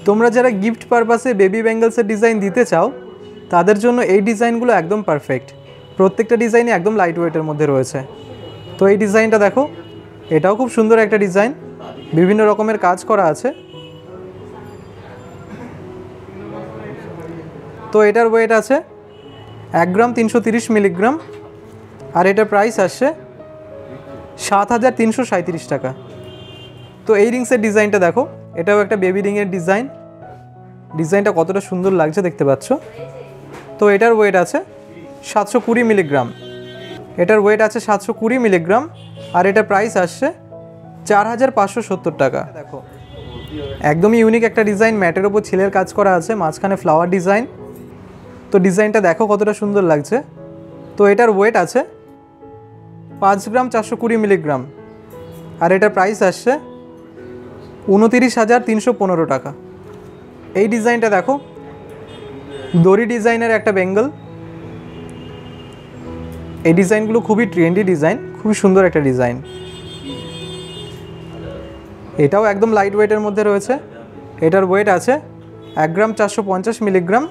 তোমরা যারা গিফট পারপাসে বেবি ব্যাঙ্গলসের ডিজাইন দিতে চাও তাদের জন্য এই ডিজাইনগুলো একদম পারফেক্ট। প্রত্যেকটা ডিজাইনই একদম লাইট ওয়েটের মধ্যে রয়েছে। তো এই ডিজাইনটা দেখো, এটাও খুব সুন্দর একটা ডিজাইন, বিভিন্ন রকমের কাজ করা আছে। তো এটার ওয়েট আছে 1 গ্রাম 330 মিলিগ্রাম, আর এটার প্রাইস আসছে 7,337 টাকা। তো এই রিংসের ডিজাইনটা দেখো, এটাও একটা বেবি রিংয়ের ডিজাইন। ডিজাইনটা কতটা সুন্দর লাগছে দেখতে পাচ্ছ। তো এটার ওয়েট আছে 720 মিলিগ্রাম, এটার ওয়েট আছে 720 মিলিগ্রাম, আর এটার প্রাইস আসছে 4,570 টাকা। দেখো একদমই ইউনিক একটা ডিজাইন, ম্যাটের ওপর ছিলের কাজ করা আছে, মাঝখানে ফ্লাওয়ার ডিজাইন। তো ডিজাইনটা দেখো কতটা সুন্দর লাগছে। তো এটার ওয়েট আছে 5 গ্রাম 420 মিলিগ্রাম, আর এটার প্রাইস আসছে 29,315 টাকা। এই ডিজাইনটা দেখো, দড়ি ডিজাইনের একটা বেঙ্গল। এই ডিজাইনগুলো খুবই ট্রেন্ডি ডিজাইন, খুবই সুন্দর একটা ডিজাইন। এটাও একদম লাইট ওয়েটের মধ্যে রয়েছে। এটার ওয়েট আছে 1 গ্রাম 450 মিলিগ্রাম,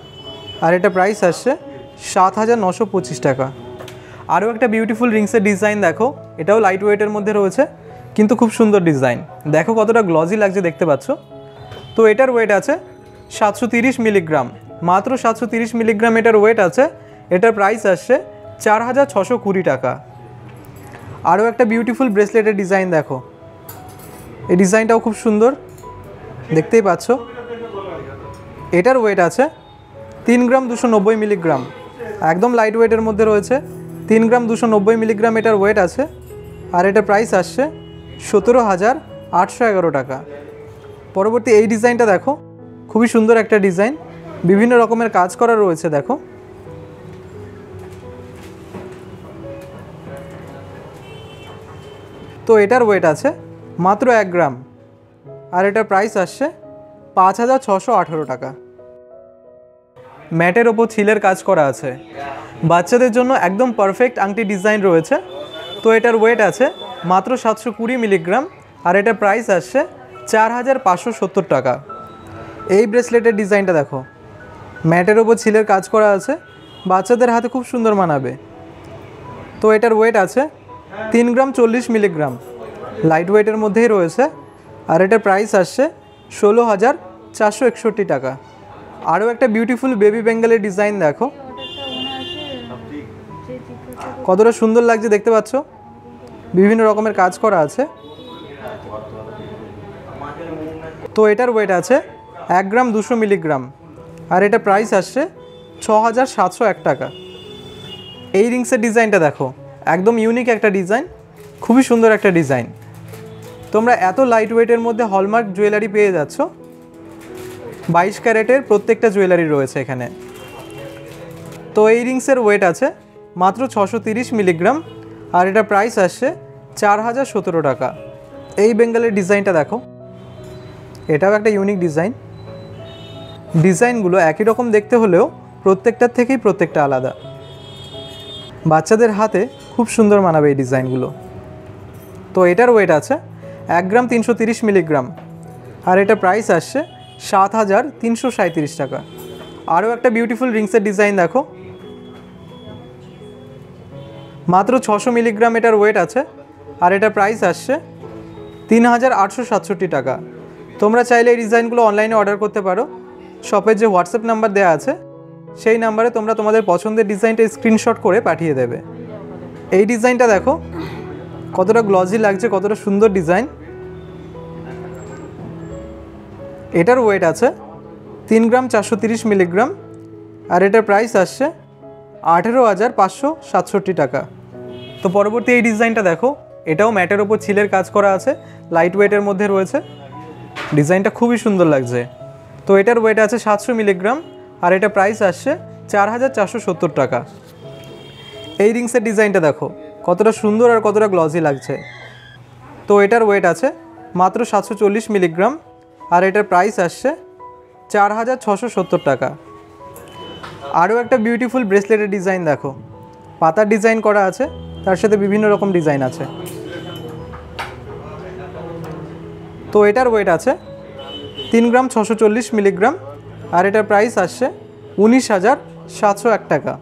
আর এটা প্রাইস আসছে 7,925 টাকা। আরও একটা বিউটিফুল রিংসের ডিজাইন দেখো, এটাও লাইট ওয়েটের মধ্যে রয়েছে, কিন্তু খুব সুন্দর ডিজাইন। দেখো কতটা গ্লজি লাগছে দেখতে পাচ্ছ। তো এটার ওয়েট আছে 730 মিলিগ্রাম, মাত্র 730 মিলিগ্রাম এটার ওয়েট আছে। এটার প্রাইস আসছে 4,620 টাকা। আরও একটা বিউটিফুল ব্রেসলেটের ডিজাইন দেখো, এই ডিজাইনটাও খুব সুন্দর দেখতেই পাচ্ছ। এটার ওয়েট আছে 3 গ্রাম 290 মিলিগ্রাম, একদম লাইট ওয়েটের মধ্যে রয়েছে। 3 গ্রাম 290 মিলিগ্রাম এটার ওয়েট আছে, আর এটার প্রাইস আসছে 17,811 টাকা। পরবর্তী এই ডিজাইনটা দেখো, খুবই সুন্দর একটা ডিজাইন, বিভিন্ন রকমের কাজ করা রয়েছে দেখো। তো এটার ওয়েট আছে মাত্র 1 গ্রাম, আর এটার প্রাইস আসছে 5,618 টাকা। ম্যাটের ওপর ছিলের কাজ করা আছে, বাচ্চাদের জন্য একদম পারফেক্ট আংটি ডিজাইন রয়েছে। তো এটার ওয়েট আছে মাত্র 720 মিলিগ্রাম, আর এটার প্রাইস আসছে 4,570 টাকা। এই ব্রেসলেটের ডিজাইনটা দেখো, ম্যাটের ওপর ছিলের কাজ করা আছে, বাচ্চাদের হাতে খুব সুন্দর মানাবে। তো এটার ওয়েট আছে 3 গ্রাম 40 মিলিগ্রাম, লাইট ওয়েটের মধ্যেই রয়েছে, আর এটার প্রাইস আসছে 16,461 টাকা। আরও একটা বিউটিফুল বেবি বেঙ্গলের ডিজাইন দেখো, কতটা সুন্দর লাগছে দেখতে পাচ্ছ, বিভিন্ন রকমের কাজ করা আছে। তো এটার ওয়েট আছে 1 গ্রাম 200 মিলিগ্রাম, আর এটা প্রাইস আসছে 6,701 টাকা। এই রিংসের ডিজাইনটা দেখো, একদম ইউনিক একটা ডিজাইন, খুবই সুন্দর একটা ডিজাইন। তোমরা এত লাইট ওয়েটের মধ্যে হলমার্ক জুয়েলারি পেয়ে যাচ্ছ। 22 ক্যারেটের প্রত্যেকটা জুয়েলারি রয়েছে এখানে। তো এই রিংসের ওয়েট আছে মাত্র 630 মিলিগ্রাম, আর এটা প্রাইস আসছে 4,017 টাকা। এই বেঙ্গলের ডিজাইনটা দেখো, এটাও একটা ইউনিক ডিজাইন। ডিজাইনগুলো একই রকম দেখতে হলেও প্রত্যেকটার থেকেই প্রত্যেকটা আলাদা। বাচ্চাদের হাতে খুব সুন্দর মানাবে এই ডিজাইনগুলো। তো এটার ওয়েট আছে 1 গ্রাম 330 মিলিগ্রাম, আর এটা প্রাইস আসছে 7,337 টাকা। আরও একটা বিউটিফুল রিংসের ডিজাইন দেখো, মাত্র 600 মিলিগ্রাম এটার ওয়েট আছে, আর এটা প্রাইস আসছে 3,867 টাকা। তোমরা চাইলে এই ডিজাইনগুলো অনলাইনে অর্ডার করতে পারো। শপের যে হোয়াটসঅ্যাপ নাম্বার দেওয়া আছে সেই নাম্বারে তোমরা তোমাদের পছন্দের ডিজাইনটা স্ক্রিনশট করে পাঠিয়ে দেবে। এই ডিজাইনটা দেখো কতটা গ্লজি লাগছে, কতটা সুন্দর ডিজাইন। এটার ওয়েট আছে 3 গ্রাম 430 মিলিগ্রাম, আর এটার প্রাইস আসছে 18,567 টাকা। তো পরবর্তী এই ডিজাইনটা দেখো, এটাও ম্যাটের ওপর ছিলের কাজ করা আছে, লাইট ওয়েটের মধ্যে রয়েছে। ডিজাইনটা খুবই সুন্দর লাগছে। তো এটার ওয়েট আছে 700 মিলিগ্রাম, আর এটা প্রাইস আসছে 4,470 টাকা। এই রিংসের ডিজাইনটা দেখো কতটা সুন্দর আর কতটা গ্লজি লাগছে। তো এটার ওয়েট আছে মাত্র 740 মিলিগ্রাম, আর এটার প্রাইস আসছে 4,670 টাকা। আরও একটা বিউটিফুল ব্রেসলেটের ডিজাইন দেখো, পাতার ডিজাইন করা আছে, তার সাথে বিভিন্ন রকম ডিজাইন আছে। তো এটার ওয়েট আছে 3 গ্রাম 640 মিলিগ্রাম, আর এটার প্রাইস আসছে 19,701 টাকা।